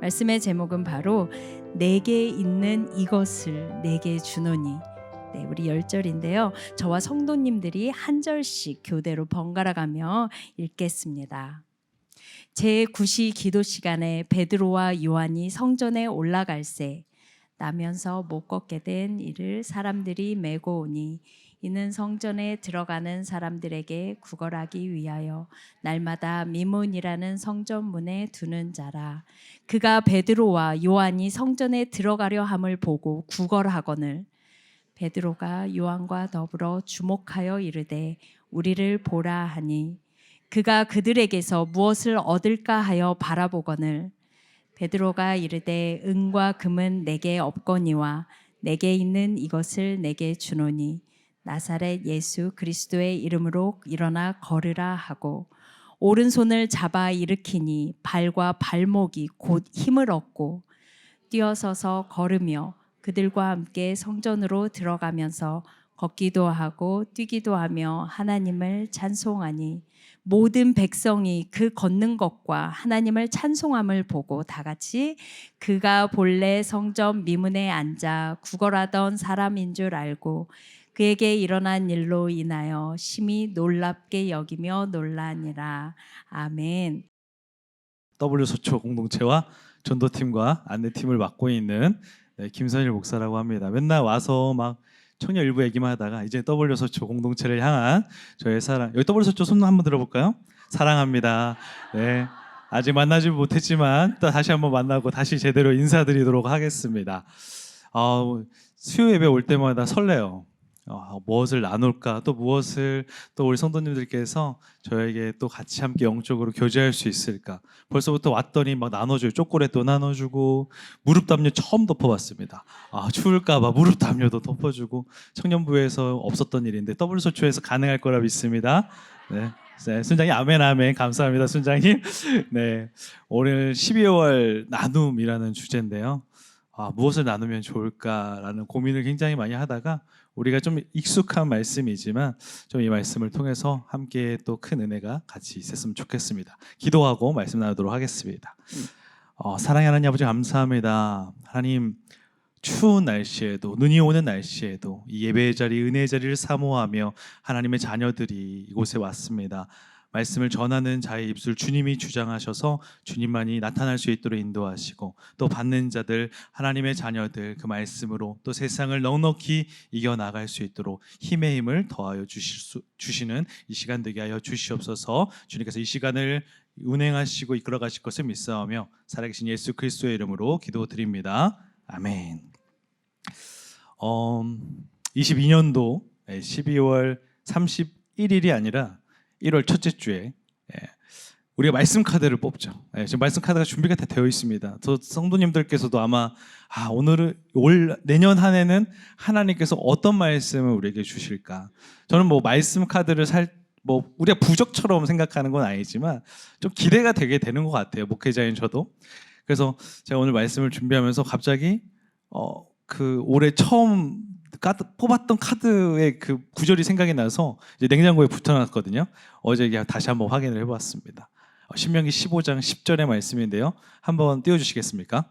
말씀의 제목은 바로 내게 있는 이것을 내게 주노니. 네, 우리 10절인데요. 저와 성도님들이 한 절씩 교대로 번갈아 가며 읽겠습니다. 제9시 기도 시간에 베드로와 요한이 성전에 올라갈새 나면서 못 걷게 된 이를 사람들이 메고 오니 이는 성전에 들어가는 사람들에게 구걸하기 위하여 날마다 미문이라는 성전문에 두는 자라. 그가 베드로와 요한이 성전에 들어가려 함을 보고 구걸하거늘 베드로가 요한과 더불어 주목하여 이르되 우리를 보라 하니 그가 그들에게서 무엇을 얻을까 하여 바라보거늘 베드로가 이르되 은과 금은 내게 없거니와 내게 있는 이것을 내게 주노니 나사렛 예수 그리스도의 이름으로 일어나 걸으라 하고 오른손을 잡아 일으키니 발과 발목이 곧 힘을 얻고 뛰어서서 걸으며 그들과 함께 성전으로 들어가면서 걷기도 하고 뛰기도 하며 하나님을 찬송하니 모든 백성이 그 걷는 것과 하나님을 찬송함을 보고 다 같이 그가 본래 성전 미문에 앉아 구걸하던 사람인 줄 알고 그에게 일어난 일로 인하여 심히 놀랍게 여기며 놀라니라. 아멘. W소초 공동체와 전도팀과 안내팀을 맡고 있는 김선일 목사라고 합니다. 맨날 와서 막 청년 일부 얘기만 하다가 이제 W소초 공동체를 향한 저의 사랑. 여기 W소초 손 한번 들어볼까요? 사랑합니다. 네, 아직 만나지 못했지만 또 다시 한번 만나고 다시 제대로 인사드리도록 하겠습니다. 수요 예배 올 때마다 설레요. 무엇을 나눌까, 또 무엇을 또 우리 성도님들께서 저에게 또 같이 함께 영적으로 교제할 수 있을까. 벌써부터 왔더니 막 나눠줘요. 초콜릿도 나눠주고 무릎 담요 처음 덮어봤습니다. 추울까봐 무릎 담요도 덮어주고 청년부에서 없었던 일인데 W소초에서 가능할 거라 믿습니다. 네, 순장님 아멘 아멘. 감사합니다 순장님. 네, 오늘 12월 나눔이라는 주제인데요. 무엇을 나누면 좋을까라는 고민을 굉장히 많이 하다가 우리가 좀 익숙한 말씀이지만 좀 이 말씀을 통해서 함께 또 큰 은혜가 같이 있었으면 좋겠습니다. 기도하고 말씀 나누도록 하겠습니다. 사랑의 하나님 아버지 감사합니다. 하나님 추운 날씨에도 눈이 오는 날씨에도 이 예배의 자리 은혜의 자리를 사모하며 하나님의 자녀들이 이곳에 왔습니다. 말씀을 전하는 자의 입술 주님이 주장하셔서 주님만이 나타날 수 있도록 인도하시고 또 받는 자들 하나님의 자녀들 그 말씀으로 또 세상을 넉넉히 이겨나갈 수 있도록 힘의 힘을 더하여 주시는 이 시간 되게 하여 주시옵소서. 주님께서 이 시간을 운행하시고 이끌어가실 것을 믿사오며 살아계신 예수 그리스도의 이름으로 기도드립니다. 아멘. 22년도 12월 31일이 아니라 1월 첫째 주에 우리가 말씀 카드를 뽑죠. 지금 말씀 카드가 준비가 다 되어 있습니다. 저 성도님들께서도 아마 오늘은 내년 한 해는 하나님께서 어떤 말씀을 우리에게 주실까. 저는 뭐 말씀 카드를 우리가 부적처럼 생각하는 건 아니지만 좀 기대가 되게 되는 것 같아요. 목회자인 저도. 그래서 제가 오늘 말씀을 준비하면서 갑자기 그 올해 처음 뽑았던 카드의 그 구절이 생각이 나서 이제 냉장고에 붙여놨거든요. 어제 다시 한번 확인을 해보았습니다. 신명기 15장 10절의 말씀인데요. 한번 띄워주시겠습니까?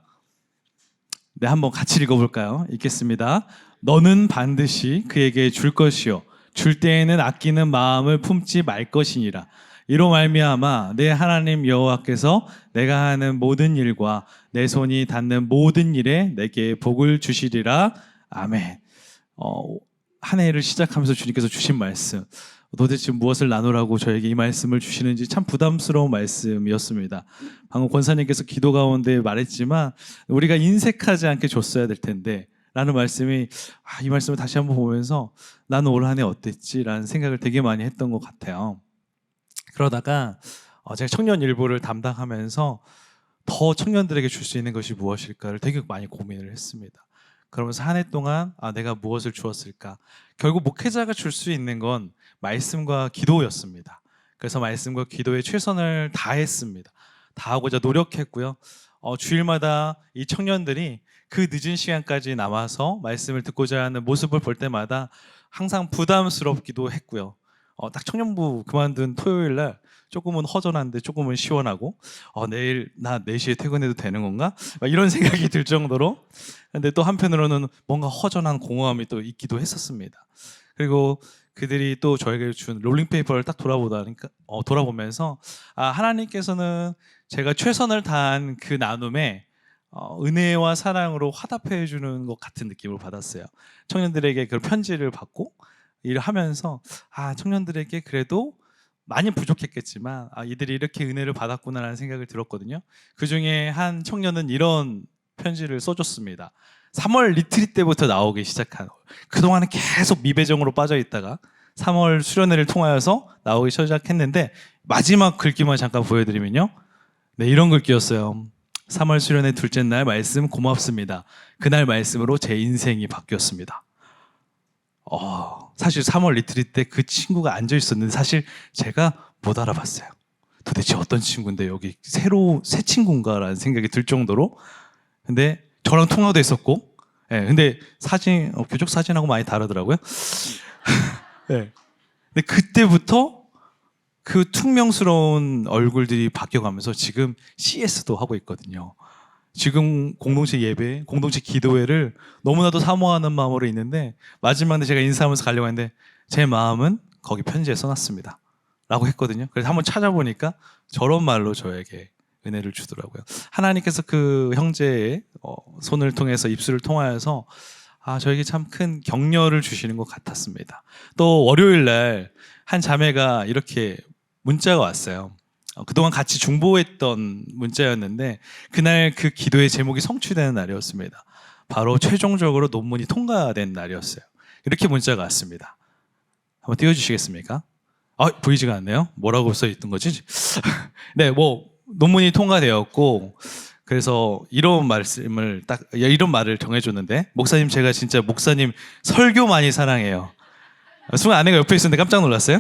네, 한번 같이 읽어볼까요? 읽겠습니다. 너는 반드시 그에게 줄 것이요 줄 때에는 아끼는 마음을 품지 말 것이니라. 이로 말미암아 내 하나님 여호와께서 내가 하는 모든 일과 내 손이 닿는 모든 일에 내게 복을 주시리라. 아멘. 한 해를 시작하면서 주님께서 주신 말씀, 도대체 무엇을 나누라고 저에게 이 말씀을 주시는지 참 부담스러운 말씀이었습니다. 방금 권사님께서 기도 가운데 말했지만 우리가 인색하지 않게 줬어야 될 텐데 라는 말씀이 이 말씀을 다시 한번 보면서 나는 올 한 해 어땠지? 라는 생각을 되게 많이 했던 것 같아요. 그러다가 제가 청년 일부를 담당하면서 더 청년들에게 줄 수 있는 것이 무엇일까를 되게 많이 고민을 했습니다. 그러면서 한 해 동안 내가 무엇을 주었을까? 결국 목회자가 줄 수 있는 건 말씀과 기도였습니다. 그래서 말씀과 기도에 최선을 다했습니다. 다하고자 노력했고요. 주일마다 이 청년들이 그 늦은 시간까지 남아서 말씀을 듣고자 하는 모습을 볼 때마다 항상 부담스럽기도 했고요. 딱 청년부 그만둔 토요일 날 조금은 허전한데 조금은 시원하고 내일 나 4시에 퇴근해도 되는 건가? 막 이런 생각이 들 정도로. 근데 또 한편으로는 뭔가 허전한 공허함이 또 있기도 했었습니다. 그리고 그들이 또 저에게 준 롤링페이퍼를 딱 돌아보면서 하나님께서는 제가 최선을 다한 그 나눔에 은혜와 사랑으로 화답해 주는 것 같은 느낌을 받았어요. 청년들에게 그 편지를 받고 일을 하면서 청년들에게 그래도 많이 부족했겠지만 이들이 이렇게 은혜를 받았구나라는 생각을 들었거든요. 그 중에 한 청년은 이런 편지를 써줬습니다. 3월 리트릿 때부터 나오기 시작한, 그동안은 계속 미배정으로 빠져 있다가 3월 수련회를 통하여서 나오기 시작했는데 마지막 글귀만 잠깐 보여드리면요, 네, 이런 글귀였어요. 3월 수련회 둘째 날 말씀 고맙습니다. 그날 말씀으로 제 인생이 바뀌었습니다. 사실 3월 리트릿 때 그 친구가 앉아 있었는데 사실 제가 못 알아봤어요. 도대체 어떤 친구인데 여기 새 친구인가라는 생각이 들 정도로. 근데 저랑 통화도 했었고, 근데 사진, 교적 사진하고 많이 다르더라고요. 네. 근데 그때부터 그 퉁명스러운 얼굴들이 바뀌어가면서 지금 CS도 하고 있거든요. 지금 공동체 예배, 공동체 기도회를 너무나도 사모하는 마음으로 있는데, 마지막에 제가 인사하면서 가려고 했는데 제 마음은 거기 편지에 써놨습니다 라고 했거든요. 그래서 한번 찾아보니까 저런 말로 저에게 은혜를 주더라고요. 하나님께서 그 형제의 손을 통해서, 입술을 통하여서 저에게 참 큰 격려를 주시는 것 같았습니다. 또 월요일 날 한 자매가 이렇게 문자가 왔어요. 그동안 같이 중보했던 문자였는데 그날 그 기도의 제목이 성취되는 날이었습니다. 바로 최종적으로 논문이 통과된 날이었어요. 이렇게 문자가 왔습니다. 한번 띄워주시겠습니까? 보이지가 않네요. 뭐라고 써있던 거지? 네, 논문이 통과되었고, 그래서 이런 말을 정해줬는데, 목사님, 제가 진짜 목사님 설교 많이 사랑해요. 순간 아내가 옆에 있었는데 깜짝 놀랐어요.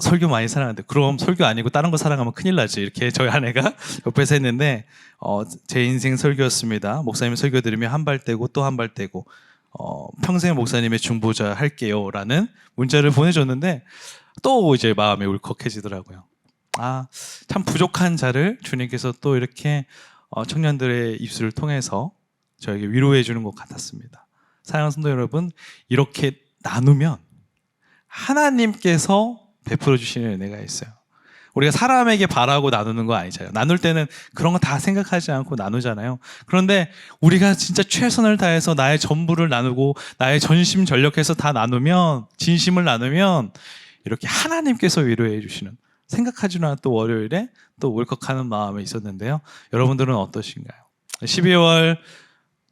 설교 많이 사랑하는데, 그럼 설교 아니고 다른 거 사랑하면 큰일 나지, 이렇게 저희 아내가 옆에서 했는데, 제 인생 설교였습니다. 목사님 설교 들으면 한 발 떼고 또 한 발 떼고 평생 목사님의 중보자 할게요 라는 문자를 보내줬는데, 또 이제 마음이 울컥해지더라고요. 참 부족한 자를 주님께서 또 이렇게 청년들의 입술을 통해서 저에게 위로해 주는 것 같았습니다. 사랑하는 성도 여러분, 이렇게 나누면 하나님께서 베풀어 주시는 은혜가 있어요. 우리가 사람에게 바라고 나누는 거 아니잖아요. 나눌 때는 그런 거 다 생각하지 않고 나누잖아요. 그런데 우리가 진짜 최선을 다해서 나의 전부를 나누고 나의 전심전력해서 다 나누면, 진심을 나누면 이렇게 하나님께서 위로해 주시는, 생각하지도 않았던 월요일에 또 울컥하는 마음이 있었는데요. 여러분들은 어떠신가요? 12월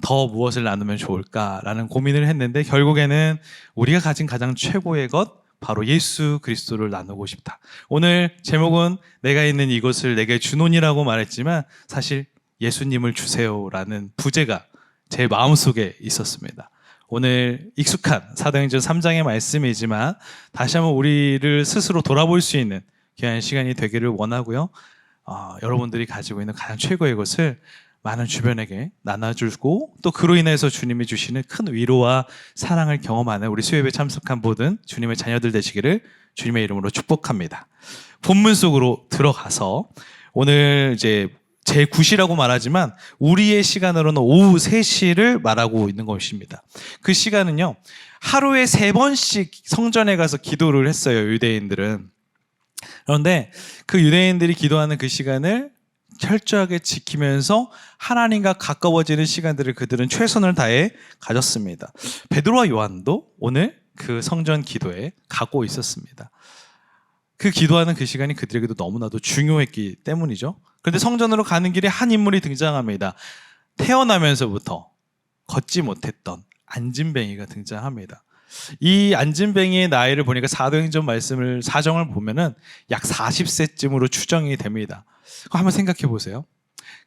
더 무엇을 나누면 좋을까라는 고민을 했는데, 결국에는 우리가 가진 가장 최고의 것, 바로 예수 그리스도를 나누고 싶다. 오늘 제목은 내가 있는 이것을 내게 주노니라고 말했지만 사실 예수님을 주세요라는 부제가 제 마음속에 있었습니다. 오늘 익숙한 사도행전 3장의 말씀이지만 다시 한번 우리를 스스로 돌아볼 수 있는 귀한 시간이 되기를 원하고요. 여러분들이 가지고 있는 가장 최고의 것을 많은 주변에게 나눠주고, 또 그로 인해서 주님이 주시는 큰 위로와 사랑을 경험하는 우리 수요예배 참석한 모든 주님의 자녀들 되시기를 주님의 이름으로 축복합니다. 본문 속으로 들어가서 오늘 이제 제 9시라고 말하지만 우리의 시간으로는 오후 3시를 말하고 있는 것입니다. 그 시간은요, 하루에 3번씩 성전에 가서 기도를 했어요, 유대인들은. 그런데 그 유대인들이 기도하는 그 시간을 철저하게 지키면서 하나님과 가까워지는 시간들을 그들은 최선을 다해 가졌습니다. 베드로와 요한도 오늘 그 성전 기도에 가고 있었습니다. 그 기도하는 그 시간이 그들에게도 너무나도 중요했기 때문이죠. 그런데 성전으로 가는 길에 한 인물이 등장합니다. 태어나면서부터 걷지 못했던 안진뱅이가 등장합니다. 이 안진뱅이의 나이를 보니까 사도행전 사정을 보면은 약 40세쯤으로 추정이 됩니다. 한번 생각해 보세요.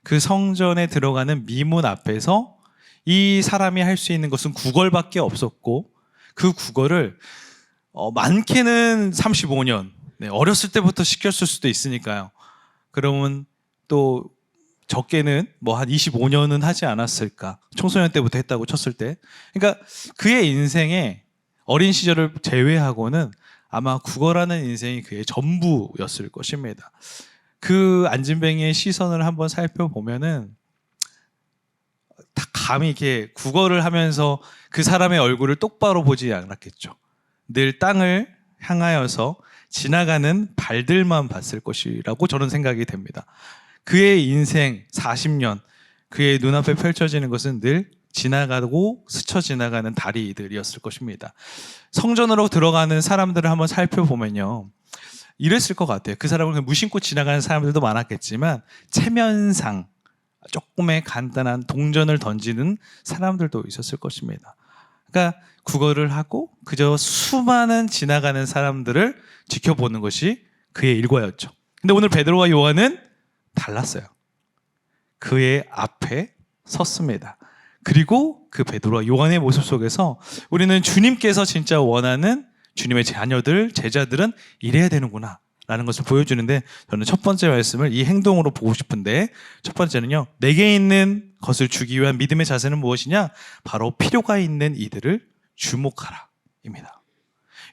그 성전에 들어가는 미문 앞에서 이 사람이 할 수 있는 것은 구걸밖에 없었고, 그 구걸을 많게는 35년, 어렸을 때부터 시켰을 수도 있으니까요. 그러면 또 적게는 한 25년은 하지 않았을까, 청소년 때부터 했다고 쳤을 때. 그러니까 그의 인생에 어린 시절을 제외하고는 아마 국어라는 인생이 그의 전부였을 것입니다. 그 안진뱅이의 시선을 한번 살펴보면은 다 감히 이렇게 국어를 하면서 그 사람의 얼굴을 똑바로 보지 않았겠죠. 늘 땅을 향하여서 지나가는 발들만 봤을 것이라고 저는 생각이 됩니다. 그의 인생 40년, 그의 눈앞에 펼쳐지는 것은 늘 지나가고 스쳐 지나가는 다리들이었을 것입니다. 성전으로 들어가는 사람들을 한번 살펴보면요, 이랬을 것 같아요. 그 사람을 무심코 지나가는 사람들도 많았겠지만 체면상 조금의 간단한 동전을 던지는 사람들도 있었을 것입니다. 그러니까 국어를 하고 그저 수많은 지나가는 사람들을 지켜보는 것이 그의 일과였죠. 근데 오늘 베드로와 요한은 달랐어요. 그의 앞에 섰습니다. 그리고 그 베드로와 요한의 모습 속에서 우리는 주님께서 진짜 원하는 주님의 자녀들, 제자들은 이래야 되는구나 라는 것을 보여주는데, 저는 첫 번째 말씀을 이 행동으로 보고 싶은데, 첫 번째는요, 내게 있는 것을 주기 위한 믿음의 자세는 무엇이냐? 바로 필요가 있는 이들을 주목하라 입니다.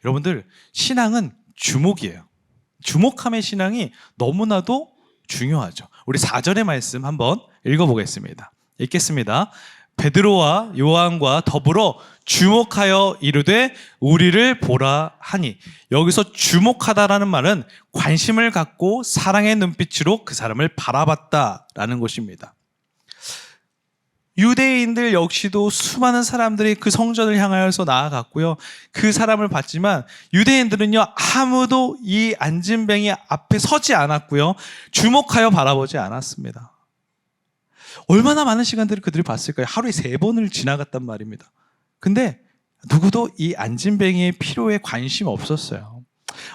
여러분들, 신앙은 주목이에요. 주목함의 신앙이 너무나도 중요하죠. 우리 4절의 말씀 한번 읽어보겠습니다. 읽겠습니다. 베드로와 요한과 더불어 주목하여 이르되 우리를 보라 하니, 여기서 주목하다라는 말은 관심을 갖고 사랑의 눈빛으로 그 사람을 바라봤다라는 것입니다. 유대인들 역시도 수많은 사람들이 그 성전을 향하여서 나아갔고요, 그 사람을 봤지만 유대인들은요, 아무도 이 안진뱅이 앞에 서지 않았고요, 주목하여 바라보지 않았습니다. 얼마나 많은 시간들을 그들이 봤을까요? 하루에 3번을 지나갔단 말입니다. 근데 누구도 이 안진뱅이의 필요에 관심 없었어요.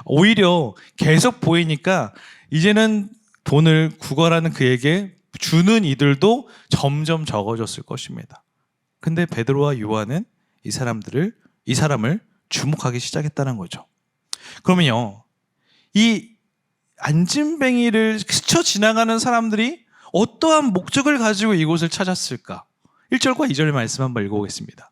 오히려 계속 보이니까 이제는 돈을 구걸하는 그에게 주는 이들도 점점 적어졌을 것입니다. 근데 베드로와 요한은 이 사람을 주목하기 시작했다는 거죠. 그러면요, 이 안진뱅이를 스쳐 지나가는 사람들이 어떠한 목적을 가지고 이곳을 찾았을까? 1절과 2절의 말씀 한번 읽어보겠습니다.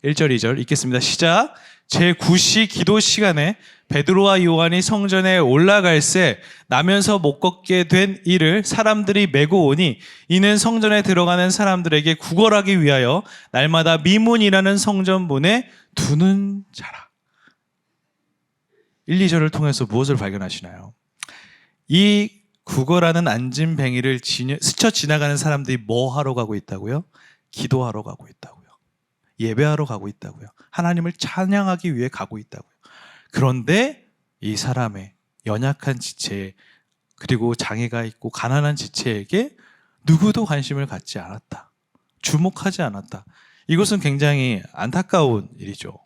1절, 2절 읽겠습니다. 시작. 제9시 기도 시간에 베드로와 요한이 성전에 올라갈새 나면서 못 걷게 된 이를 사람들이 메고 오니, 이는 성전에 들어가는 사람들에게 구걸하기 위하여 날마다 미문이라는 성전문에 두는 자라. 1, 2절을 통해서 무엇을 발견하시나요? 이 구걸하는 안진뱅이를 스쳐 지나가는 사람들이 뭐 하러 가고 있다고요? 기도하러 가고 있다고요. 예배하러 가고 있다고요. 하나님을 찬양하기 위해 가고 있다고요. 그런데 이 사람의 연약한 지체, 그리고 장애가 있고 가난한 지체에게 누구도 관심을 갖지 않았다. 주목하지 않았다. 이것은 굉장히 안타까운 일이죠.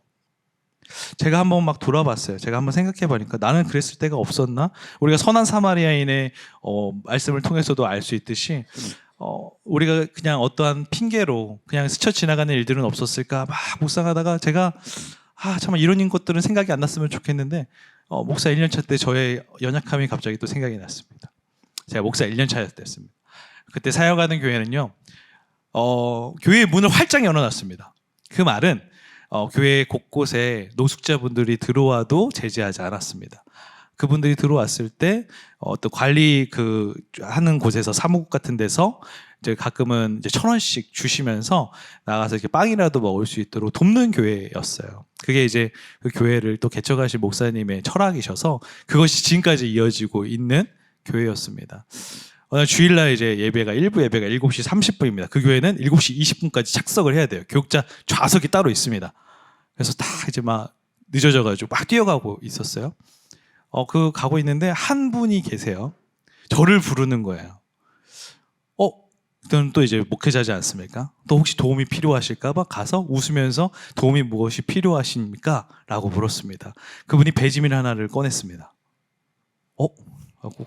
제가 한번 막 돌아봤어요. 제가 한번 생각해 보니까 나는 그랬을 때가 없었나? 우리가 선한 사마리아인의 말씀을 통해서도 알 수 있듯이 우리가 그냥 어떠한 핑계로 그냥 스쳐 지나가는 일들은 없었을까 막 묵상하다가 제가 정말 이런 것들은 생각이 안 났으면 좋겠는데, 목사 1년차 때 저의 연약함이 갑자기 또 생각이 났습니다. 제가 목사 1년차였을 때였습니다. 그때 사역하는 교회는요, 교회의 문을 활짝 열어놨습니다. 그 말은 교회 곳곳에 노숙자분들이 들어와도 제지하지 않았습니다. 그분들이 들어왔을 때 또 관리 하는 곳에서 사무국 같은 데서 이제 가끔은 이제 1,000원씩 주시면서 나가서 이렇게 빵이라도 먹을 수 있도록 돕는 교회였어요. 그게 이제 그 교회를 또 개척하신 목사님의 철학이셔서 그것이 지금까지 이어지고 있는 교회였습니다. 주일날 이제 일부 예배가 7시 30분입니다. 그 교회는 7시 20분까지 착석을 해야 돼요. 교육자 좌석이 따로 있습니다. 그래서 다 이제 막 늦어져가지고 막 뛰어가고 있었어요. 가고 있는데 한 분이 계세요. 저를 부르는 거예요. 저는 또 이제 목회자지 않습니까? 또 혹시 도움이 필요하실까봐 가서 웃으면서 도움이 무엇이 필요하십니까? 라고 물었습니다. 그분이 배지밀 하나를 꺼냈습니다.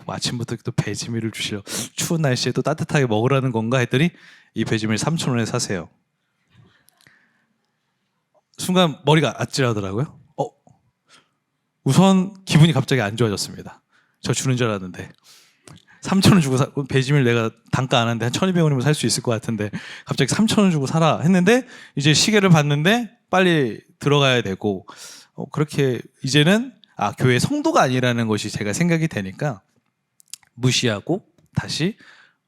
아침부터 또 배지밀을 주시려, 추운 날씨에 또 따뜻하게 먹으라는 건가 했더니 이 배지밀 3,000원에 사세요. 순간 머리가 아찔하더라고요. 우선 기분이 갑자기 안 좋아졌습니다. 저 주는 줄 알았는데 3,000원 주고 배지밀 내가 단가 안 하는데 한 1,200원이면 살 수 있을 것 같은데 갑자기 3,000원 주고 사라 했는데, 이제 시계를 봤는데 빨리 들어가야 되고, 그렇게 이제는 교회 성도가 아니라는 것이 제가 생각이 되니까 무시하고 다시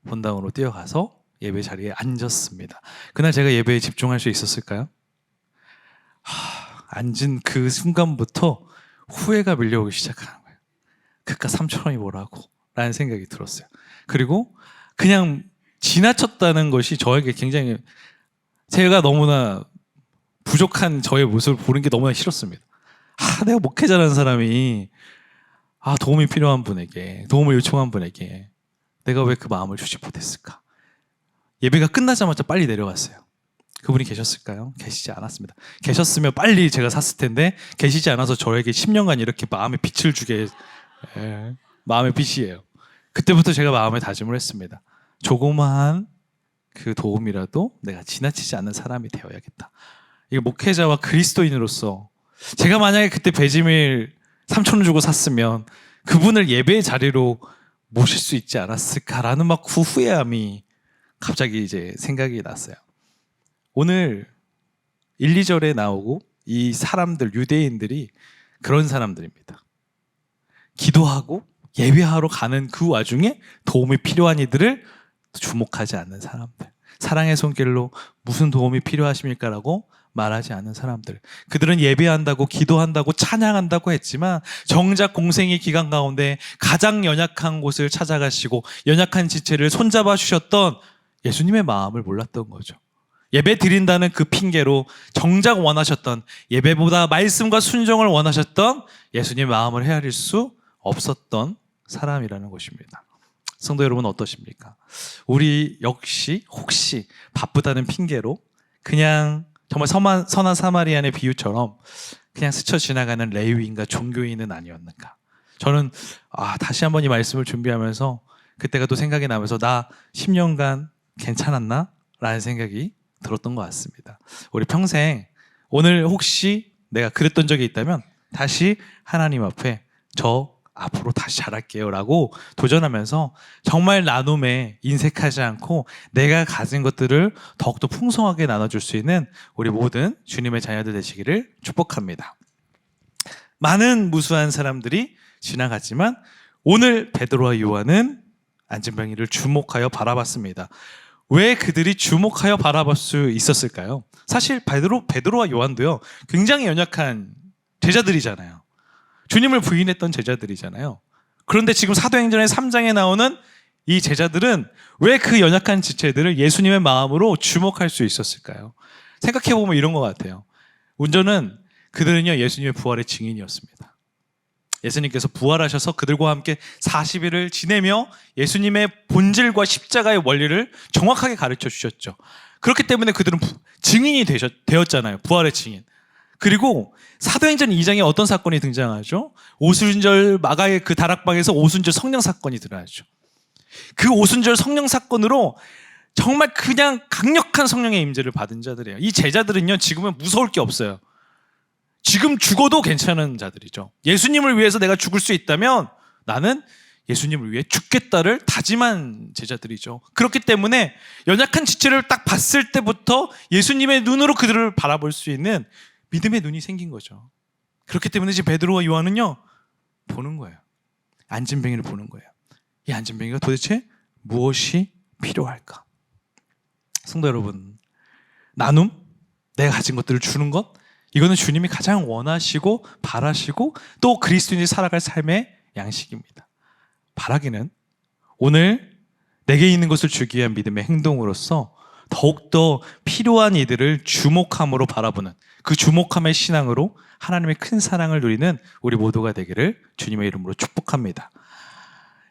본당으로 뛰어가서 예배 자리에 앉았습니다. 그날 제가 예배에 집중할 수 있었을까요? 앉은 그 순간부터 후회가 밀려오기 시작하는 거예요. 그깟 3,000원이 뭐라고 라는 생각이 들었어요. 그리고 그냥 지나쳤다는 것이 저에게 굉장히 제가 너무나 부족한 저의 모습을 보는 게 너무나 싫었습니다. 내가 목회자라는 사람이 도움이 필요한 분에게, 도움을 요청한 분에게 내가 왜 그 마음을 주지 못했을까? 예배가 끝나자마자 빨리 내려갔어요. 그분이 계셨을까요? 계시지 않았습니다. 계셨으면 빨리 제가 샀을 텐데 계시지 않아서 저에게 10년간 이렇게 마음의 빛을 주게 마음의 빛이에요. 그때부터 제가 마음에 다짐을 했습니다. 조그마한 그 도움이라도 내가 지나치지 않는 사람이 되어야겠다. 이게 목회자와 그리스도인으로서 제가 만약에 그때 배지밀 3,000원 주고 샀으면 그분을 예배의 자리로 모실 수 있지 않았을까라는 막 후회함이 갑자기 이제 생각이 났어요. 오늘 1, 2절에 나오고 이 사람들, 유대인들이 그런 사람들입니다. 기도하고 예배하러 가는 그 와중에 도움이 필요한 이들을 주목하지 않는 사람들. 사랑의 손길로 무슨 도움이 필요하십니까? 라고 말하지 않는 사람들. 그들은 예배한다고 기도한다고 찬양한다고 했지만 정작 공생의 기간 가운데 가장 연약한 곳을 찾아가시고 연약한 지체를 손잡아 주셨던 예수님의 마음을 몰랐던 거죠. 예배 드린다는 그 핑계로 정작 원하셨던, 예배보다 말씀과 순종을 원하셨던 예수님의 마음을 헤아릴 수 없었던 사람이라는 것입니다. 성도 여러분 어떠십니까? 우리 역시 혹시 바쁘다는 핑계로 그냥 정말 선한 사마리안의 비유처럼 그냥 스쳐 지나가는 레위인과 종교인은 아니었는가? 저는 다시 한번 이 말씀을 준비하면서 그때가 또 생각이 나면서 나 10년간 괜찮았나? 라는 생각이 들었던 것 같습니다. 우리 평생 오늘 혹시 내가 그랬던 적이 있다면 다시 하나님 앞에 저 앞으로 다시 잘할게요 라고 도전하면서 정말 나눔에 인색하지 않고 내가 가진 것들을 더욱더 풍성하게 나눠줄 수 있는 우리 모든 주님의 자녀들 되시기를 축복합니다. 많은 무수한 사람들이 지나갔지만 오늘 베드로와 요한은 안진뱅이를 주목하여 바라봤습니다. 왜 그들이 주목하여 바라볼 수 있었을까요? 사실 베드로와 요한도요 굉장히 연약한 제자들이잖아요. 주님을 부인했던 제자들이잖아요. 그런데 지금 사도행전의 3장에 나오는 이 제자들은 왜 그 연약한 지체들을 예수님의 마음으로 주목할 수 있었을까요? 생각해보면 이런 것 같아요. 운전은 그들은요 예수님의 부활의 증인이었습니다. 예수님께서 부활하셔서 그들과 함께 40일을 지내며 예수님의 본질과 십자가의 원리를 정확하게 가르쳐 주셨죠. 그렇기 때문에 그들은 증인이 되었잖아요. 부활의 증인. 그리고 사도행전 2장에 어떤 사건이 등장하죠? 오순절 마가의 그 다락방에서 오순절 성령 사건이 드러나죠. 그 오순절 성령 사건으로 정말 그냥 강력한 성령의 임재를 받은 자들이에요. 이 제자들은요 지금은 무서울 게 없어요. 지금 죽어도 괜찮은 자들이죠. 예수님을 위해서 내가 죽을 수 있다면 나는 예수님을 위해 죽겠다를 다짐한 제자들이죠. 그렇기 때문에 연약한 지체를 딱 봤을 때부터 예수님의 눈으로 그들을 바라볼 수 있는 믿음의 눈이 생긴 거죠. 그렇기 때문에 지금 베드로와 요한은요 보는 거예요. 안진뱅이를 보는 거예요. 이 안진뱅이가 도대체 무엇이 필요할까? 성도 여러분, 나눔, 내가 가진 것들을 주는 것, 이거는 주님이 가장 원하시고 바라시고 또 그리스도인이 살아갈 삶의 양식입니다. 바라기는 오늘 내게 있는 것을 주기 위한 믿음의 행동으로서 더욱더 필요한 이들을 주목함으로 바라보는 그 주목함의 신앙으로 하나님의 큰 사랑을 누리는 우리 모두가 되기를 주님의 이름으로 축복합니다.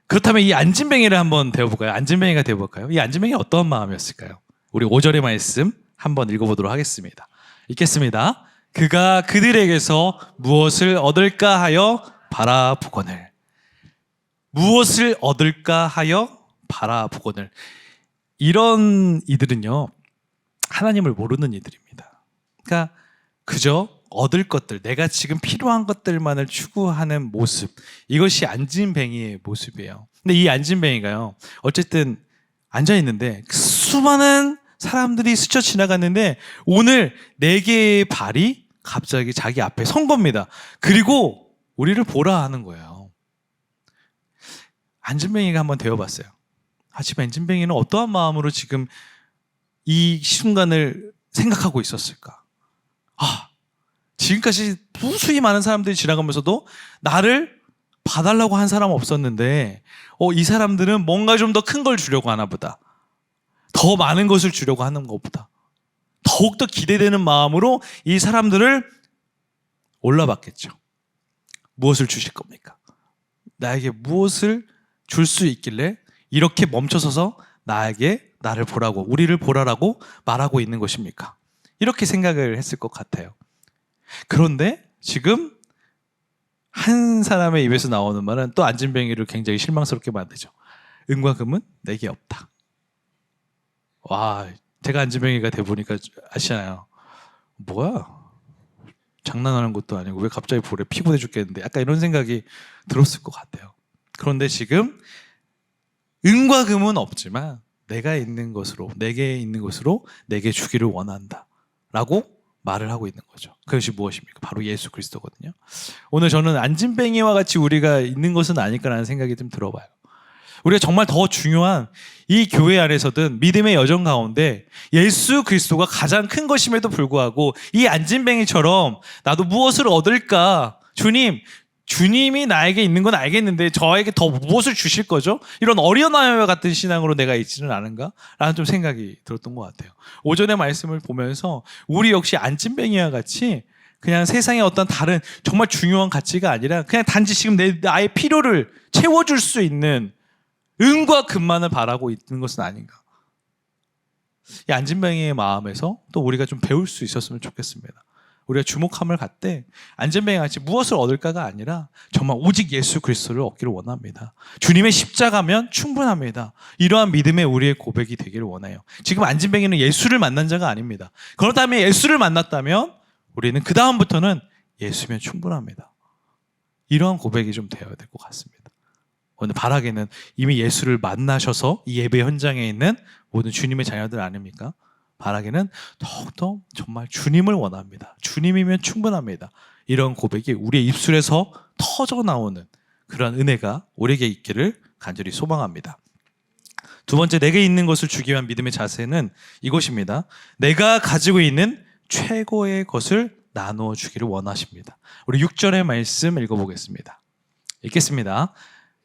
그렇다면 이 안진뱅이를 한번 배워볼까요? 안진뱅이가 되어볼까요? 이 안진뱅이 어떤 마음이었을까요? 우리 5절의 말씀 한번 읽어보도록 하겠습니다. 읽겠습니다. 그가 그들에게서 무엇을 얻을까 하여 바라보거늘. 무엇을 얻을까 하여 바라보거늘. 이런 이들은요 하나님을 모르는 이들입니다. 그러니까 그저 얻을 것들, 내가 지금 필요한 것들만을 추구하는 모습, 이것이 안진뱅이의 모습이에요. 근데 이 안진뱅이가요 어쨌든 앉아있는데 수많은 사람들이 스쳐 지나갔는데 오늘 4개의 발이 갑자기 자기 앞에 선 겁니다. 그리고 우리를 보라 하는 거예요. 안진뱅이가 한번 되어봤어요. 하지만 안진뱅이는 어떠한 마음으로 지금 이 순간을 생각하고 있었을까? 지금까지 무수히 많은 사람들이 지나가면서도 나를 봐달라고 한 사람 없었는데 이 사람들은 뭔가 좀 더 큰 걸 주려고 하나 보다. 더 많은 것을 주려고 하는 것보다 더욱더 기대되는 마음으로 이 사람들을 올라봤겠죠. 무엇을 주실 겁니까? 나에게 무엇을 줄 수 있길래 이렇게 멈춰서서 나를 보라고, 우리를 보라라고 말하고 있는 것입니까? 이렇게 생각을 했을 것 같아요. 그런데 지금 한 사람의 입에서 나오는 말은 또 안진뱅이를 굉장히 실망스럽게 만들죠. 은과 금은 내게 없다. 와, 제가 안진뱅이가 돼보니까 아시잖아요. 뭐야? 장난하는 것도 아니고 왜 갑자기 볼에 피곤해 죽겠는데 약간 이런 생각이 들었을 것 같아요. 그런데 지금 은과 금은 없지만 내게 있는 것으로 내게 주기를 원한다 라고 말을 하고 있는 거죠. 그것이 무엇입니까? 바로 예수 그리스도거든요. 오늘 저는 안진뱅이와 같이 우리가 있는 것은 아닐까라는 생각이 좀 들어봐요. 우리가 정말 더 중요한 이 교회 안에서든 믿음의 여정 가운데 예수 그리스도가 가장 큰 것임에도 불구하고 이 안진뱅이처럼 나도 무엇을 얻을까? 주님이 나에게 있는 건 알겠는데 저에게 더 무엇을 주실 거죠? 이런 어린아이와 같은 신앙으로 내가 있지는 않은가? 라는 좀 생각이 들었던 것 같아요. 오전의 말씀을 보면서 우리 역시 안진뱅이와 같이 그냥 세상의 어떤 다른 정말 중요한 가치가 아니라 그냥 단지 지금 나의 필요를 채워줄 수 있는 은과 금만을 바라고 있는 것은 아닌가. 이 안진뱅이의 마음에서 또 우리가 좀 배울 수 있었으면 좋겠습니다. 우리가 주목함을 갖되 안진뱅이 같이 무엇을 얻을까가 아니라 정말 오직 예수 그리스도를 얻기를 원합니다. 주님의 십자가면 충분합니다. 이러한 믿음의 우리의 고백이 되기를 원해요. 지금 안진뱅이는 예수를 만난 자가 아닙니다. 그렇다면 예수를 만났다면 우리는 그 다음부터는 예수면 충분합니다. 이러한 고백이 좀 되어야 될 것 같습니다. 오늘 바라기는 이미 예수를 만나셔서 이 예배 현장에 있는 모든 주님의 자녀들 아닙니까? 바라기는 더욱더 정말 주님을 원합니다. 주님이면 충분합니다. 이런 고백이 우리의 입술에서 터져 나오는 그런 은혜가 우리에게 있기를 간절히 소망합니다. 두 번째, 내게 있는 것을 주기 위한 믿음의 자세는 이것입니다. 내가 가지고 있는 최고의 것을 나누어 주기를 원하십니다. 우리 6절의 말씀 읽어보겠습니다. 읽겠습니다.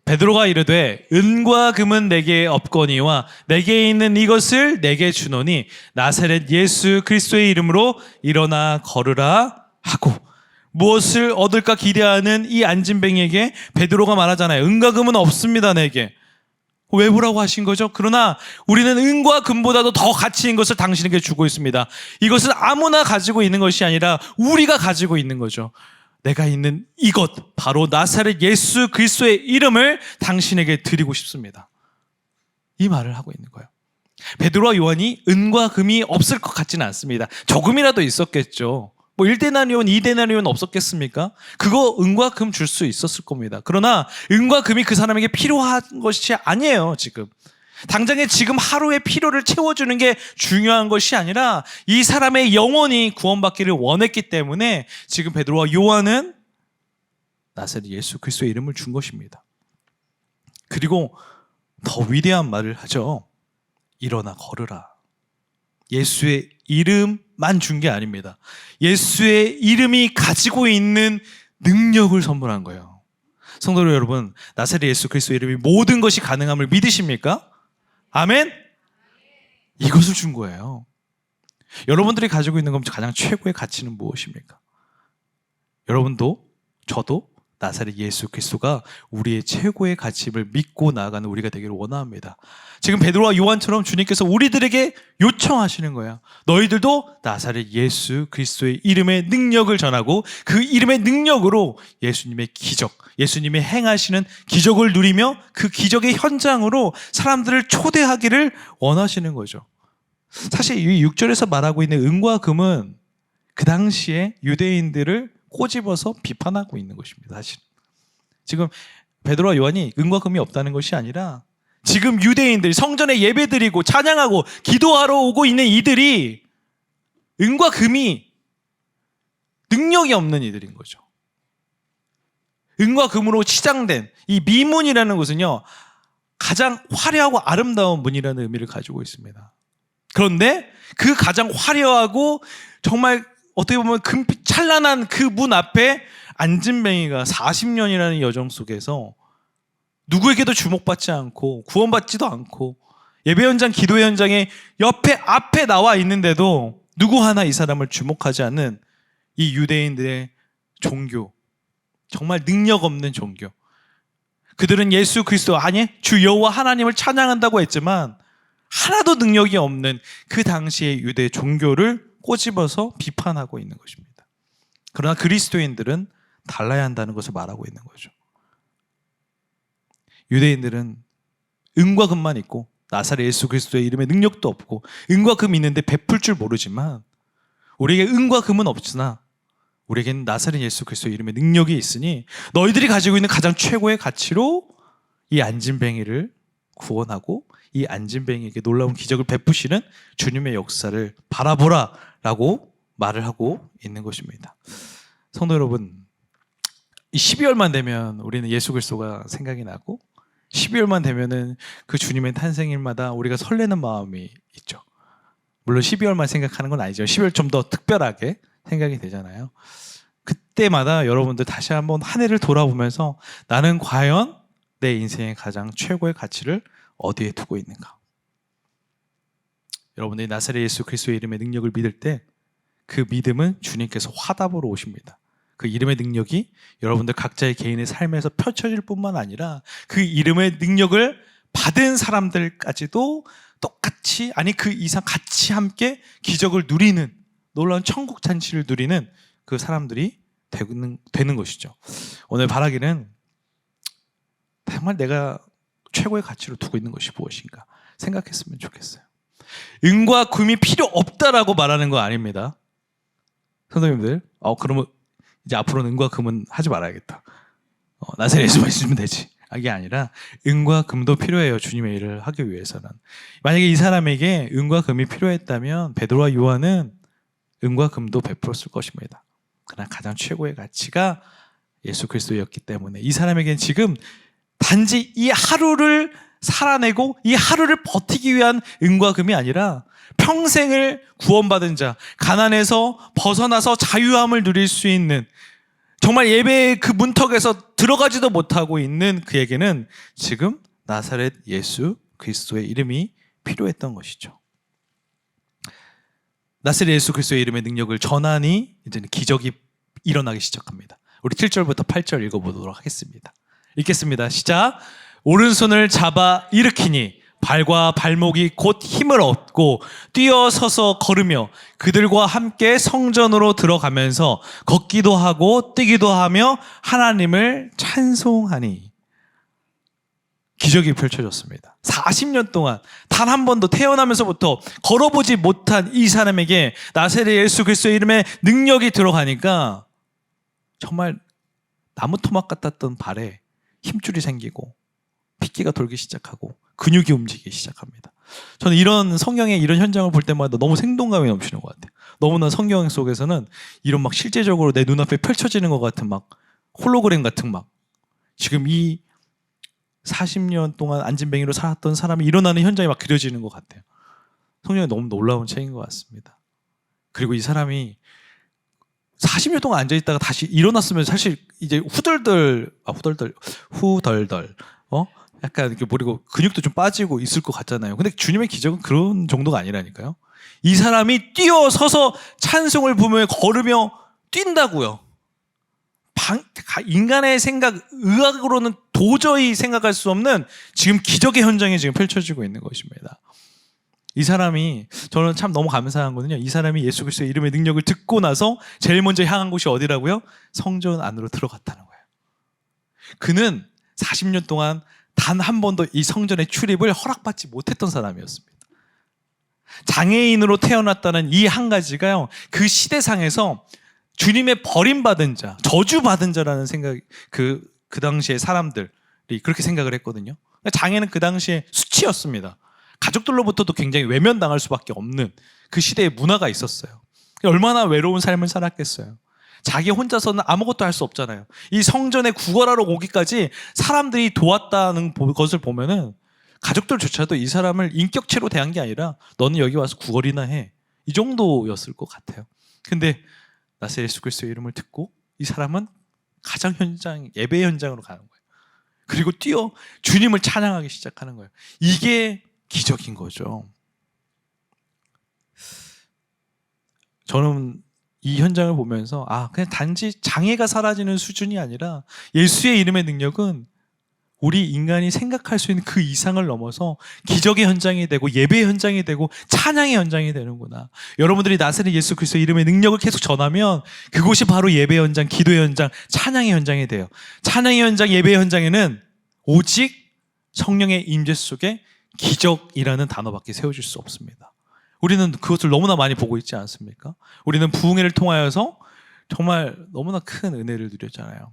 베드로가 이르되 은과 금은 내게 없거니와 내게 있는 이것을 내게 주노니 나사렛 예수 그리스도의 이름으로 일어나 걸으라 하고. 무엇을 얻을까 기대하는 이 안진뱅이에게 베드로가 말하잖아요. 은과 금은 없습니다 내게. 왜 보라고 하신 거죠? 그러나 우리는 은과 금보다도 더 가치 있는 것을 당신에게 주고 있습니다. 이것은 아무나 가지고 있는 것이 아니라 우리가 가지고 있는 거죠. 내가 있는 이것, 바로 나사렛 예수 그리스도의 이름을 당신에게 드리고 싶습니다. 이 말을 하고 있는 거예요. 베드로와 요한이 은과 금이 없을 것 같지는 않습니다. 조금이라도 있었겠죠. 1데나리온, 2데나리온 없었겠습니까? 그거 은과 금 줄 수 있었을 겁니다. 그러나 은과 금이 그 사람에게 필요한 것이 아니에요, 지금. 당장에 지금 하루의 필요를 채워주는 게 중요한 것이 아니라 이 사람의 영혼이 구원받기를 원했기 때문에 지금 베드로와 요한은 나사렛 예수 그리스도의 이름을 준 것입니다. 그리고 더 위대한 말을 하죠. 일어나 걸으라. 예수의 이름만 준 게 아닙니다. 예수의 이름이 가지고 있는 능력을 선물한 거예요. 성도 여러분, 나사렛 예수 그리스도의 이름이 모든 것이 가능함을 믿으십니까? 아멘? 이것을 준 거예요. 여러분들이 가지고 있는 것 중 가장 최고의 가치는 무엇입니까? 여러분도 저도 나사렛 예수 그리스도가 우리의 최고의 가치를 믿고 나아가는 우리가 되기를 원합니다. 지금 베드로와 요한처럼 주님께서 우리들에게 요청하시는 거예요. 너희들도 나사렛 예수 그리스도의 이름의 능력을 전하고 그 이름의 능력으로 예수님의 기적, 예수님이 행하시는 기적을 누리며 그 기적의 현장으로 사람들을 초대하기를 원하시는 거죠. 사실 이 6절에서 말하고 있는 은과 금은 그 당시에 유대인들을 꼬집어서 비판하고 있는 것입니다. 사실 지금 베드로와 요한이 은과 금이 없다는 것이 아니라 지금 유대인들이 성전에 예배드리고 찬양하고 기도하러 오고 있는 이들이 은과 금이 능력이 없는 이들인 거죠. 은과 금으로 치장된 이 미문이라는 것은요, 가장 화려하고 아름다운 문이라는 의미를 가지고 있습니다. 그런데 그 가장 화려하고 정말 어떻게 보면 금빛 찬란한 그 문 앞에 안진뱅이가 40년이라는 여정 속에서 누구에게도 주목받지 않고 구원받지도 않고 예배 현장, 기도 현장에 앞에 나와 있는데도 누구 하나 이 사람을 주목하지 않는 이 유대인들의 종교, 정말 능력 없는 종교. 그들은 예수 그리스도, 아니 주 여호와 하나님을 찬양한다고 했지만 하나도 능력이 없는 그 당시의 유대 종교를 꼬집어서 비판하고 있는 것입니다. 그러나 그리스도인들은 달라야 한다는 것을 말하고 있는 거죠. 유대인들은 은과 금만 있고 나사렛 예수 그리스도의 이름에 능력도 없고 은과 금이 있는데 베풀 줄 모르지만, 우리에게 은과 금은 없으나 우리에게는 나사렛 예수 그리스도의 이름에 능력이 있으니 너희들이 가지고 있는 가장 최고의 가치로 이 안진뱅이를 구원하고 이 안진뱅이에게 놀라운 기적을 베푸시는 주님의 역사를 바라보라 라고 말을 하고 있는 것입니다. 성도 여러분, 이 12월만 되면 우리는 예수 그리스도가 생각이 나고 12월만 되면은 그 주님의 탄생일마다 우리가 설레는 마음이 있죠. 물론 12월만 생각하는 건 아니죠. 12월 좀 더 특별하게 생각이 되잖아요. 그때마다 여러분들 다시 한번 한 해를 돌아보면서 나는 과연 내 인생의 가장 최고의 가치를 어디에 두고 있는가? 여러분들이 나사렛 예수 그리스도의 이름의 능력을 믿을 때 그 믿음은 주님께서 화답으로 오십니다. 그 이름의 능력이 여러분들 각자의 개인의 삶에서 펼쳐질 뿐만 아니라 그 이름의 능력을 받은 사람들까지도 똑같이, 아니 그 이상 같이 함께 기적을 누리는, 놀라운 천국 잔치를 누리는 그 사람들이 되는 것이죠. 오늘 바라기는 정말 내가 최고의 가치로 두고 있는 것이 무엇인가 생각했으면 좋겠어요. 은과 금이 필요 없다라고 말하는 거 아닙니다. 선생님들, 그러면 이제 앞으로는 은과 금은 하지 말아야겠다. 나사렛 예수만 있으면 되지. 이게 아니라 은과 금도 필요해요. 주님의 일을 하기 위해서는. 만약에 이 사람에게 은과 금이 필요했다면 베드로와 요한은 은과 금도 베풀었을 것입니다. 그러나 가장 최고의 가치가 예수 그리스도였기 때문에 이 사람에게는 지금 단지 이 하루를 살아내고 이 하루를 버티기 위한 은과 금이 아니라 평생을 구원받은 자, 가난에서 벗어나서 자유함을 누릴 수 있는, 정말 예배의 그 문턱에서 들어가지도 못하고 있는 그에게는 지금 나사렛 예수 그리스도의 이름이 필요했던 것이죠. 나사렛 예수 그리스도의 이름의 능력을 전하니 이제는 기적이 일어나기 시작합니다. 우리 7절부터 8절 읽어보도록 하겠습니다. 읽겠습니다. 시작. 오른손을 잡아 일으키니 발과 발목이 곧 힘을 얻고 뛰어서서 걸으며 그들과 함께 성전으로 들어가면서 걷기도 하고 뛰기도 하며 하나님을 찬송하니. 기적이 펼쳐졌습니다. 40년 동안 단 한 번도 태어나면서부터 걸어보지 못한 이 사람에게 나사렛 예수 그리스도의 이름에 능력이 들어가니까 정말 나무 토막 같았던 발에 힘줄이 생기고 핏기가 돌기 시작하고 근육이 움직이기 시작합니다. 저는 이런 성경의 이런 현장을 볼 때마다 너무 생동감이 넘치는 것 같아요. 너무나 성경 속에서는 이런 막 실제적으로 내 눈앞에 펼쳐지는 것 같은 막 홀로그램 같은 막 지금 이 40년 동안 안진뱅이로 살았던 사람이 일어나는 현장이 막 그려지는 것 같아요. 성경이 너무 놀라운 책인 것 같습니다. 그리고 이 사람이 40년 동안 앉아있다가 다시 일어났으면 사실 이제 후덜덜 약간 이렇게 그리고 근육도 좀 빠지고 있을 것 같잖아요. 근데 주님의 기적은 그런 정도가 아니라니까요. 이 사람이 뛰어서서 찬송을 부르며 걸으며 뛴다고요. 인간의 생각, 의학으로는 도저히 생각할 수 없는 지금 기적의 현장이 지금 펼쳐지고 있는 것입니다. 이 사람이, 저는 참 너무 감사한 거는요, 이 사람이 예수 그리스도의 이름의 능력을 듣고 나서 제일 먼저 향한 곳이 어디라고요? 성전 안으로 들어갔다는 거예요. 그는 40년 동안 단 한 번도 이 성전의 출입을 허락받지 못했던 사람이었습니다. 장애인으로 태어났다는 이 한 가지가요, 그 시대상에서 주님의 버림받은 자, 저주받은 자라는 생각, 그 당시에 사람들이 그렇게 생각을 했거든요. 장애는 그 당시에 수치였습니다. 가족들로부터도 굉장히 외면당할 수밖에 없는 그 시대의 문화가 있었어요. 얼마나 외로운 삶을 살았겠어요. 자기 혼자서는 아무것도 할 수 없잖아요. 이 성전에 구걸하러 오기까지 사람들이 도왔다는 것을 보면은 가족들조차도 이 사람을 인격체로 대한 게 아니라 너는 여기 와서 구걸이나 해. 이 정도였을 것 같아요. 근데 나사렛 예수 그리스도의 이름을 듣고 이 사람은 가장 예배 현장으로 가는 거예요. 그리고 뛰어 주님을 찬양하기 시작하는 거예요. 이게 기적인 거죠. 저는 이 현장을 보면서 그냥 단지 장애가 사라지는 수준이 아니라 예수의 이름의 능력은 우리 인간이 생각할 수 있는 그 이상을 넘어서 기적의 현장이 되고 예배의 현장이 되고 찬양의 현장이 되는구나. 여러분들이 나사렛 예수 그리스도의 이름의 능력을 계속 전하면 그곳이 바로 예배 현장, 기도의 현장, 찬양의 현장이 돼요. 찬양의 현장, 예배의 현장에는 오직 성령의 임재 속에 기적이라는 단어밖에 세워질 수 없습니다. 우리는 그것을 너무나 많이 보고 있지 않습니까? 우리는 부흥회를 통하여서 정말 너무나 큰 은혜를 누렸잖아요.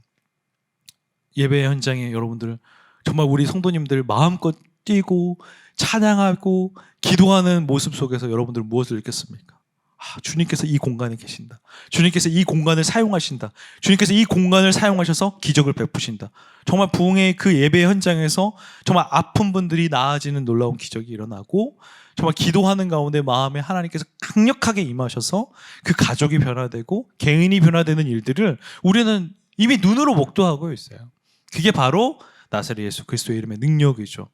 예배 현장에 여러분들 정말 우리 성도님들 마음껏 뛰고 찬양하고 기도하는 모습 속에서 여러분들 무엇을 느꼈습니까? 주님께서 이 공간에 계신다. 주님께서 이 공간을 사용하신다. 주님께서 이 공간을 사용하셔서 기적을 베푸신다. 정말 부흥의 그 예배 현장에서 정말 아픈 분들이 나아지는 놀라운 기적이 일어나고 정말 기도하는 가운데 마음에 하나님께서 강력하게 임하셔서 그 가족이 변화되고 개인이 변화되는 일들을 우리는 이미 눈으로 목도하고 있어요. 그게 바로 나사렛 예수 그리스도의 이름의 능력이죠.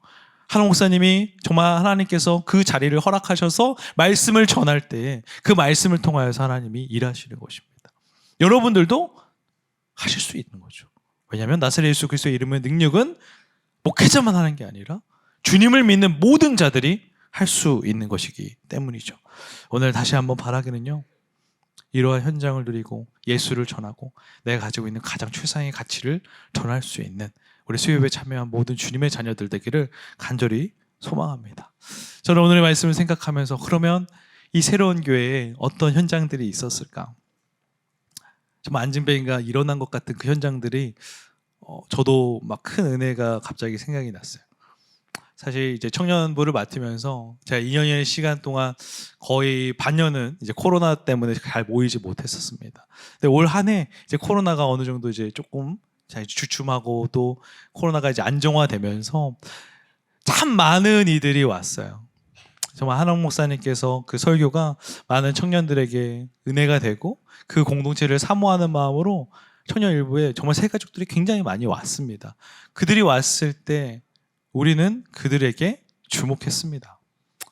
한 목사님이 정말 하나님께서 그 자리를 허락하셔서 말씀을 전할 때 그 말씀을 통하여서 하나님이 일하시는 것입니다. 여러분들도 하실 수 있는 거죠. 왜냐하면 나사렛 예수 그리스도의 이름의 능력은 목회자만 하는 게 아니라 주님을 믿는 모든 자들이 할 수 있는 것이기 때문이죠. 오늘 다시 한번 바라기는요, 이러한 현장을 누리고 예수를 전하고 내가 가지고 있는 가장 최상의 가치를 전할 수 있는 우리 수요예배에 참여한 모든 주님의 자녀들 되기를 간절히 소망합니다. 저는 오늘의 말씀을 생각하면서 그러면 이 새로운 교회에 어떤 현장들이 있었을까? 정말 안진뱅이가 일어난 것 같은 그 현장들이 저도 막 큰 은혜가 갑자기 생각이 났어요. 사실 이제 청년부를 맡으면서 제가 2년의 시간 동안 거의 반년은 이제 코로나 때문에 잘 모이지 못했었습니다. 근데 올 한 해 이제 코로나가 어느 정도 이제 조금 주춤하고 또 코로나가 이제 안정화되면서 참 많은 이들이 왔어요. 정말 한옥 목사님께서 그 설교가 많은 청년들에게 은혜가 되고 그 공동체를 사모하는 마음으로 청년 일부에 정말 새 가족들이 굉장히 많이 왔습니다. 그들이 왔을 때 우리는 그들에게 주목했습니다.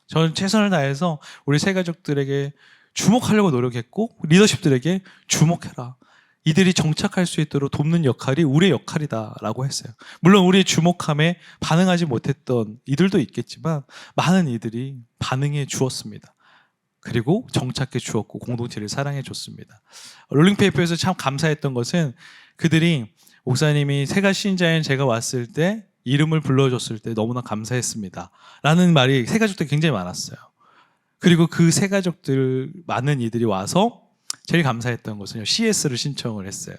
저는 최선을 다해서 우리 새 가족들에게 주목하려고 노력했고 리더십들에게 주목해라. 이들이 정착할 수 있도록 돕는 역할이 우리의 역할이다라고 했어요. 물론 우리의 주목함에 반응하지 못했던 이들도 있겠지만 많은 이들이 반응해 주었습니다. 그리고 정착해 주었고 공동체를 사랑해 줬습니다. 롤링페이퍼에서 참 감사했던 것은 그들이 목사님이 새가 신자인 제가 왔을 때 이름을 불러줬을 때 너무나 감사했습니다 라는 말이 새 가족들이 굉장히 많았어요. 그리고 그 새 가족들 많은 이들이 와서 제일 감사했던 것은요, CS를 신청을 했어요.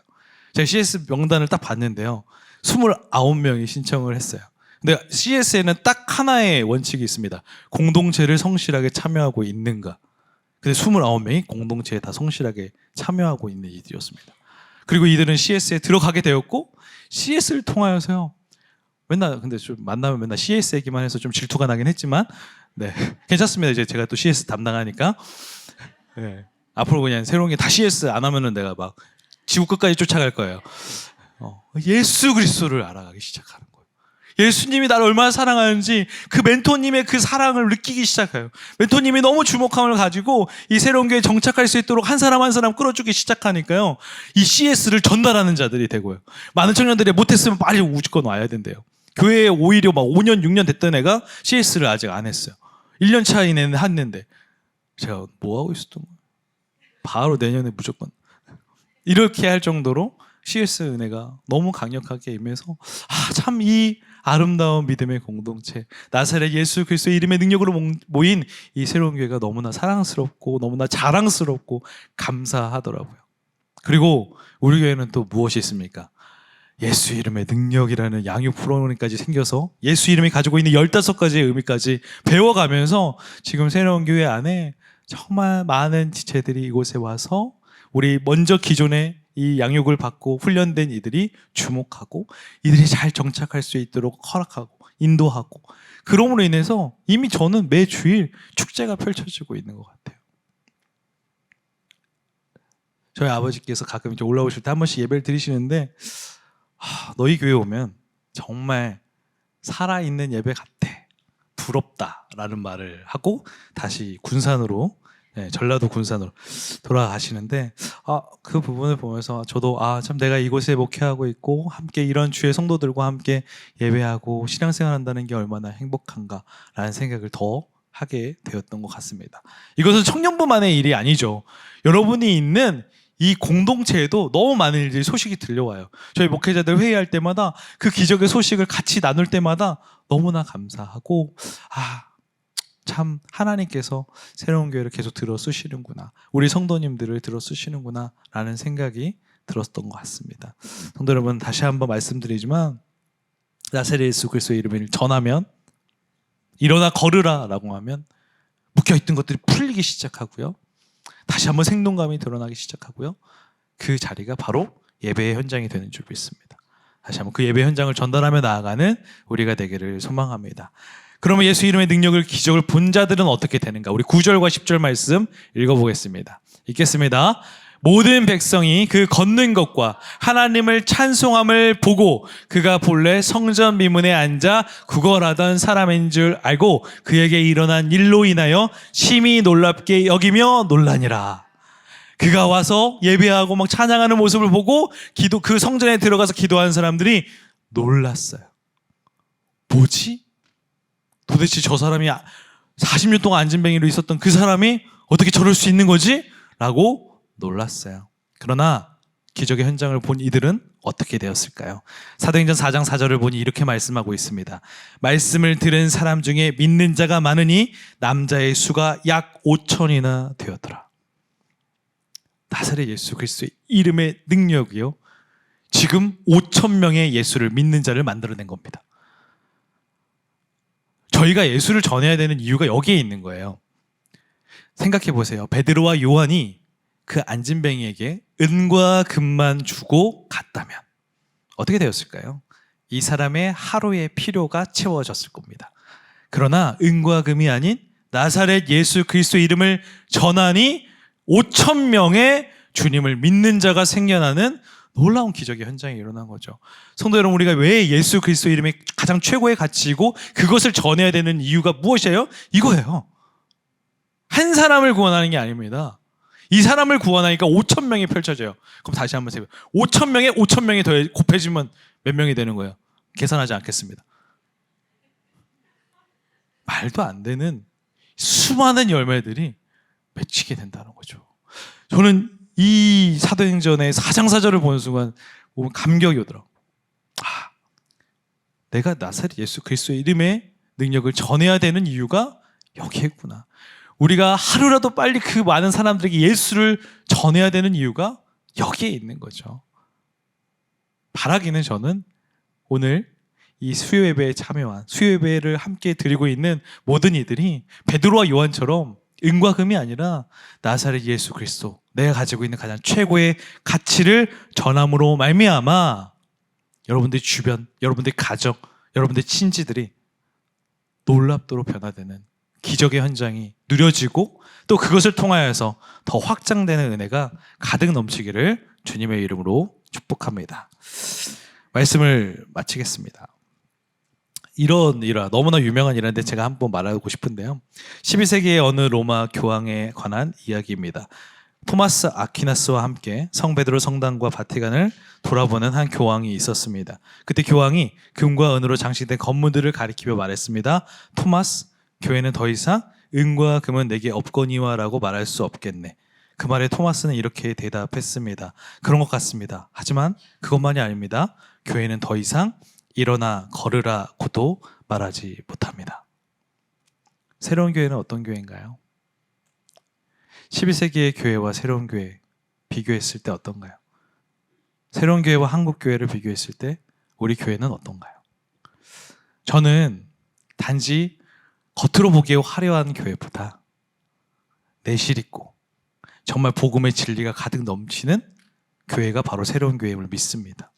제가 CS 명단을 딱 봤는데요, 29명이 신청을 했어요. 근데 CS에는 딱 하나의 원칙이 있습니다. 공동체를 성실하게 참여하고 있는가. 근데 29명이 공동체에 다 성실하게 참여하고 있는 이들이었습니다. 그리고 이들은 CS에 들어가게 되었고 CS를 통하여서요, 맨날 근데 좀 만나면 맨날 CS 얘기만 해서 좀 질투가 나긴 했지만 네, 괜찮습니다. 이제 제가 또 CS 담당하니까 네, 앞으로 그냥 새로운 게 다 CS 안 하면은 내가 막 지구 끝까지 쫓아갈 거예요. 예수 그리스도를 알아가기 시작하는 거예요. 예수님이 나를 얼마나 사랑하는지 그 멘토님의 그 사랑을 느끼기 시작해요. 멘토님이 너무 주목함을 가지고 이 새로운 교회에 정착할 수 있도록 한 사람 한 사람 끌어주기 시작하니까요, 이 CS를 전달하는 자들이 되고요. 많은 청년들이 못했으면 빨리 무조건 와야 된대요. 교회에 오히려 막 5년 6년 됐던 애가 CS를 아직 안 했어요. 1년 차인 애는 했는데 제가 뭐 하고 있었던 거예요? 바로 내년에 무조건 이렇게 할 정도로 CS 은혜가 너무 강력하게 임해서 참 이 아름다운 믿음의 공동체, 나사렛 예수 그리스도의 이름의 능력으로 모인 이 새로운 교회가 너무나 사랑스럽고 너무나 자랑스럽고 감사하더라고요. 그리고 우리 교회는 또 무엇이 있습니까? 예수 이름의 능력이라는 양육 프로그램까지 생겨서 예수 이름이 가지고 있는 15가지의 의미까지 배워가면서 지금 새로운 교회 안에 정말 많은 지체들이 이곳에 와서 우리 먼저 기존에 이 양육을 받고 훈련된 이들이 주목하고 이들이 잘 정착할 수 있도록 허락하고 인도하고, 그럼으로 인해서 이미 저는 매 주일 축제가 펼쳐지고 있는 것 같아요. 저희 아버지께서 가끔 이제 올라오실 때 한 번씩 예배를 드리시는데, 너희 교회 오면 정말 살아있는 예배 같아, 부럽다라는 말을 하고 다시 군산으로, 전라도 군산으로 돌아가시는데, 그 부분을 보면서 저도 참 내가 이곳에 목회하고 있고 함께 이런 주의 성도들과 함께 예배하고 신앙생활한다는 게 얼마나 행복한가라는 생각을 더 하게 되었던 것 같습니다. 이것은 청년부만의 일이 아니죠. 여러분이 있는 이 공동체에도 너무 많은 일들이 소식이 들려와요. 저희 목회자들 회의할 때마다 그 기적의 소식을 같이 나눌 때마다 너무나 감사하고, 참 하나님께서 새로운 교회를 계속 들어 쓰시는구나, 우리 성도님들을 들어 쓰시는구나 라는 생각이 들었던 것 같습니다. 성도 여러분, 다시 한번 말씀드리지만 나사렛 예수 그리스도의 이름을 전하면, 일어나 걸으라 라고 하면 묶여있던 것들이 풀리기 시작하고요, 다시 한번 생동감이 드러나기 시작하고요, 그 자리가 바로 예배의 현장이 되는 줄 믿습니다. 다시 한번 그 예배 현장을 전달하며 나아가는 우리가 되기를 소망합니다. 그러면 예수 이름의 능력을, 기적을 본 자들은 어떻게 되는가? 우리 9절과 10절 말씀 읽어보겠습니다. 읽겠습니다. 모든 백성이 그 걷는 것과 하나님을 찬송함을 보고 그가 본래 성전 미문에 앉아 구걸하던 사람인 줄 알고 그에게 일어난 일로 인하여 심히 놀랍게 여기며 놀라니라. 그가 와서 예배하고 막 찬양하는 모습을 보고 그 성전에 들어가서 기도하는 사람들이 놀랐어요. 뭐지? 도대체 저 사람이 40년 동안 안진뱅이로 있었던 그 사람이 어떻게 저럴 수 있는 거지? 라고 놀랐어요. 그러나 기적의 현장을 본 이들은 어떻게 되었을까요? 사도행전 4장 4절을 보니 이렇게 말씀하고 있습니다. 말씀을 들은 사람 중에 믿는 자가 많으니 남자의 수가 약 5천이나 되었더라. 나사렛 예수 그리스도의 이름의 능력이요, 지금 5천 명의 예수를 믿는 자를 만들어낸 겁니다. 저희가 예수를 전해야 되는 이유가 여기에 있는 거예요. 생각해 보세요. 베드로와 요한이 그 안진뱅이에게 은과 금만 주고 갔다면 어떻게 되었을까요? 이 사람의 하루의 필요가 채워졌을 겁니다. 그러나 은과 금이 아닌 나사렛 예수 그리스도 이름을 전하니 5천 명의 주님을 믿는 자가 생겨나는 놀라운 기적의 현장이 일어난 거죠. 성도 여러분, 우리가 왜 예수 그리스도 이름이 가장 최고의 가치이고 그것을 전해야 되는 이유가 무엇이에요? 이거예요. 한 사람을 구원하는 게 아닙니다. 이 사람을 구원하니까 5천 명이 펼쳐져요. 그럼 다시 한번 세요. 5천 명에 5천 명이 더 곱해지면 몇 명이 되는 거예요? 계산하지 않겠습니다. 말도 안 되는 수많은 열매들이 맺히게 된다는 거죠. 저는 이 사도행전의 4장 4절을 보는 순간 몸에 감격이 오더라고요. 내가 나사렛 예수 그리스도의 이름의 능력을 전해야 되는 이유가 여기에 있구나. 우리가 하루라도 빨리 그 많은 사람들에게 예수를 전해야 되는 이유가 여기에 있는 거죠. 바라기는 저는 오늘 이 수요예배에 참여한, 수요예배를 함께 드리고 있는 모든 이들이 베드로와 요한처럼 은과 금이 아니라 나사렛 예수 그리스도, 내가 가지고 있는 가장 최고의 가치를 전함으로 말미암아 여러분들의 주변, 여러분들의 가족, 여러분들의 친지들이 놀랍도록 변화되는 기적의 현장이 누려지고 또 그것을 통하여서 더 확장되는 은혜가 가득 넘치기를 주님의 이름으로 축복합니다. 말씀을 마치겠습니다. 이런 일화, 너무나 유명한 일화인데 제가 한번 말하고 싶은데요. 12세기의 어느 로마 교황에 관한 이야기입니다. 토마스 아퀴나스와 함께 성 베드로 성당과 바티칸을 돌아보는 한 교황이 있었습니다. 그때 교황이 금과 은으로 장식된 건물들을 가리키며 말했습니다. 토마스, 교회는 더 이상 은과 금은 내게 없거니와 라고 말할 수 없겠네. 그 말에 토마스는 이렇게 대답했습니다. 그런 것 같습니다. 하지만 그것만이 아닙니다. 교회는 더 이상 일어나 걸으라고도 말하지 못합니다. 새로운 교회는 어떤 교회인가요? 12세기의 교회와 새로운 교회 비교했을 때 어떤가요? 새로운 교회와 한국 교회를 비교했을 때 우리 교회는 어떤가요? 저는 단지 겉으로 보기에 화려한 교회보다 내실 있고 정말 복음의 진리가 가득 넘치는 교회가 바로 새로운 교회임을 믿습니다.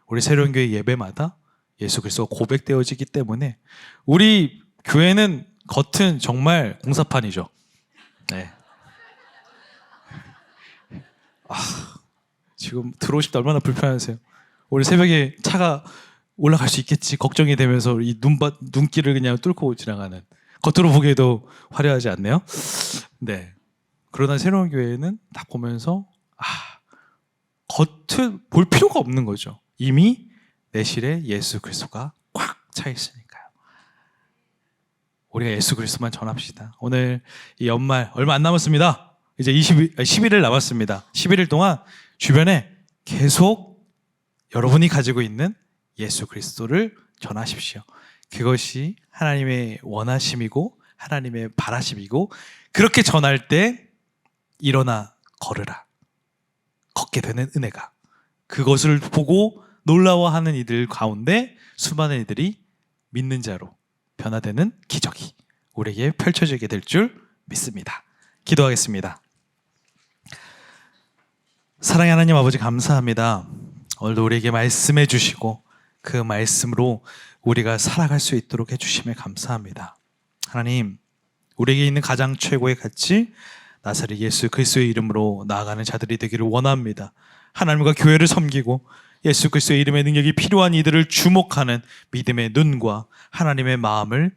우리 새로운 교회 예배마다 예수 그리스도가 고백되어지기 때문에 우리 교회는 겉은 정말 공사판이죠. 네. 지금 들어오실 때 얼마나 불편하세요? 우리 새벽에 차가 올라갈 수 있겠지 걱정이 되면서 이 눈길을 그냥 뚫고 지나가는, 겉으로 보기에도 화려하지 않네요. 네. 그러나 새로운 교회는 딱 보면서 겉을 볼 필요가 없는 거죠. 이미 내실에 예수 그리스도가 꽉 차 있으니까요. 우리가 예수 그리스도만 전합시다. 오늘 이 연말 얼마 안 남았습니다. 이제 11일 남았습니다. 11일 동안 주변에 계속 여러분이 가지고 있는 예수 그리스도를 전하십시오. 그것이 하나님의 원하심이고 하나님의 바라심이고, 그렇게 전할 때 일어나 걸으라. 걷게 되는 은혜가, 그것을 보고 놀라워하는 이들 가운데 수많은 이들이 믿는 자로 변화되는 기적이 우리에게 펼쳐지게 될 줄 믿습니다. 기도하겠습니다. 사랑의 하나님 아버지, 감사합니다. 오늘도 우리에게 말씀해 주시고 그 말씀으로 우리가 살아갈 수 있도록 해주심에 감사합니다. 하나님, 우리에게 있는 가장 최고의 가치, 나사렛 예수 그리스도의 이름으로 나아가는 자들이 되기를 원합니다. 하나님과 교회를 섬기고 예수 그리스도의 이름의 능력이 필요한 이들을 주목하는 믿음의 눈과 하나님의 마음을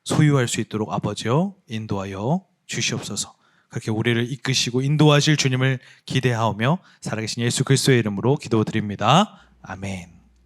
소유할 수 있도록 아버지여 인도하여 주시옵소서. 그렇게 우리를 이끄시고 인도하실 주님을 기대하오며 살아계신 예수 그리스도의 이름으로 기도드립니다. 아멘.